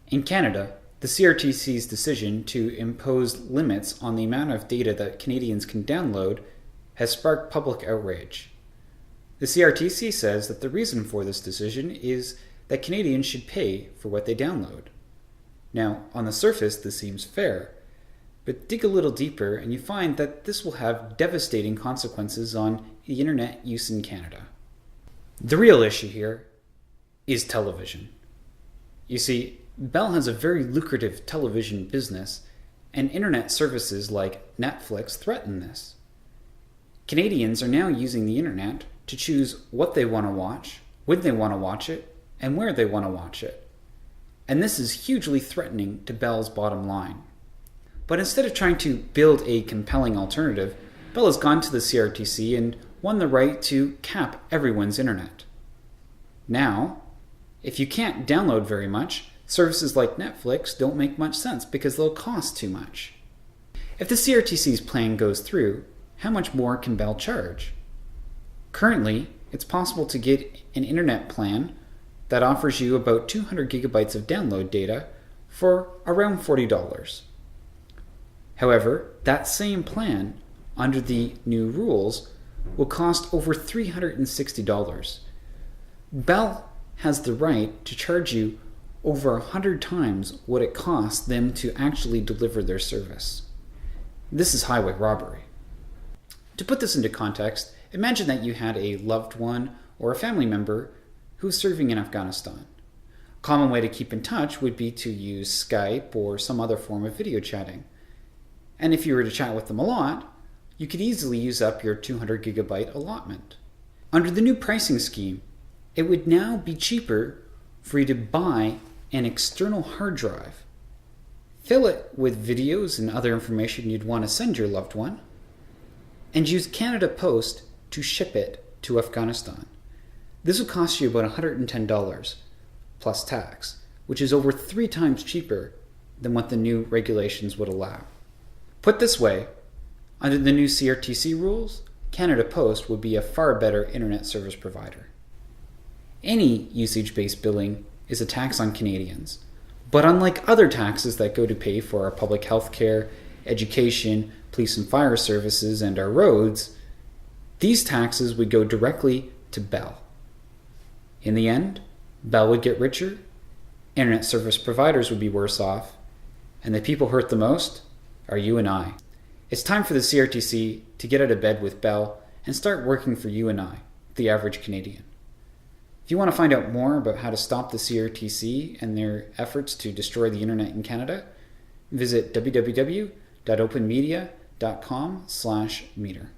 In Canada, the CRTC's decision to impose limits on the amount of data that Canadians can download has sparked public outrage. The CRTC says that the reason for this decision is that Canadians should pay for what they download. Now, on the surface, this seems fair, but dig a little deeper and you find that this will have devastating consequences on the internet use in Canada. The real issue here is television. You see, Bell has a very lucrative television business, and internet services like Netflix threaten this. Canadians are now using the internet to choose what they want to watch, when they want to watch it, and where they want to watch it. And this is hugely threatening to Bell's bottom line. But instead of trying to build a compelling alternative, Bell has gone to the CRTC and won the right to cap everyone's internet. Now, if you can't download very much, services like Netflix don't make much sense because they'll cost too much. If the CRTC's plan goes through, how much more can Bell charge? Currently, it's possible to get an internet plan that offers you about 200 gigabytes of download data for around $40. However, that same plan, under the new rules, will cost over $360. Bell has the right to charge you over 100 times what it costs them to actually deliver their service. This is highway robbery. To put this into context, imagine that you had a loved one or a family member who's serving in Afghanistan. A common way to keep in touch would be to use Skype or some other form of video chatting. And if you were to chat with them a lot, you could easily use up your 200 gigabyte allotment. Under the new pricing scheme, it would now be cheaper for you to buy an external hard drive, fill it with videos and other information you'd want to send your loved one, and use Canada Post to ship it to Afghanistan. This would cost you about $110 plus tax, which is over 3 times cheaper than what the new regulations would allow. Put this way, under the new CRTC rules, Canada Post would be a far better internet service provider. Any usage-based billing is a tax on Canadians, but unlike other taxes that go to pay for our public health care, education, police and fire services, and our roads, these taxes would go directly to Bell. In the end, Bell would get richer, internet service providers would be worse off, and the people hurt the most are you and I. It's time for the CRTC to get out of bed with Bell and start working for you and I, the average Canadian. If you want to find out more about how to stop the CRTC and their efforts to destroy the internet in Canada, visit www.openmedia.com/meter.